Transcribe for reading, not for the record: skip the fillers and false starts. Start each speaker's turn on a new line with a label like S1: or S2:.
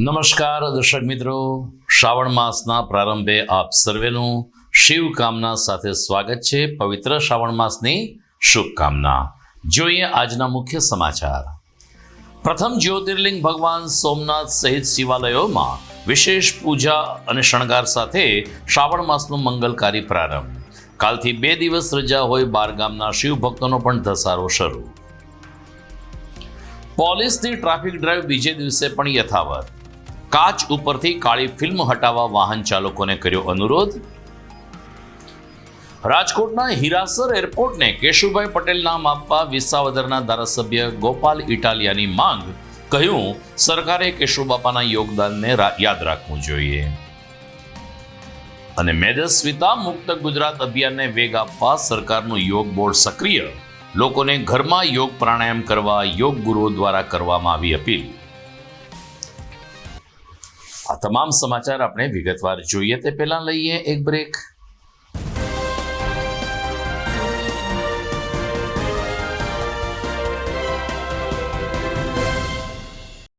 S1: નમસ્કાર દર્શક મિત્રો, શ્રાવણ માસના પ્રારંભે આપ સર્વેનું શિવ કામના સાથે સ્વાગત છે. પવિત્ર શ્રાવણ માસની શુભકામના. જોઈએ આજના મુખ્ય સમાચાર. પ્રથમ જ્યોતિર્લિંગ ભગવાન સોમનાથ સહિત શિવાલયોમાં વિશેષ પૂજા અને શણગાર સાથે શ્રાવણ માસનો મંગલકારી પ્રારંભ. કાલથી 2 દિવસ રજા હોય બારગામના શિવ ભક્તોનો પણ ધસારો શરૂ. પોલીસની ટ્રાફિક ડ્રાઈવ બીજે દિવસે પણ યથાવત. કાચ ઉપરથી કાળી ફિલ્મ હટાવવા વાહન ચાલકોને કર્યો અનુરોધ. રાજકોટના હીરાસર એરપોર્ટને કેશુભાઈ પટેલ નામ આપવા વિસાવદરના ધારાસભ્ય ગોપાલ ઇટાલિયાની માંગ. કહ્યું, સરકારે કેશુબાપાના યોગદાનને યાદ રાખવું જોઈએ. અને મેદસ્વીતા મુક્ત ગુજરાત અભિયાનને વેગ આપવા સરકારનું યોગ બોર્ડ સક્રિય. લોકોને ઘરમાં યોગ પ્રાણાયામ કરવા યોગ ગુરુઓ દ્વારા કરવામાં આવી અપીલ. આ તમામ સમાચાર આપણે વિગતવાર જોઈએ તે પહેલા લઈએ એક બ્રેક.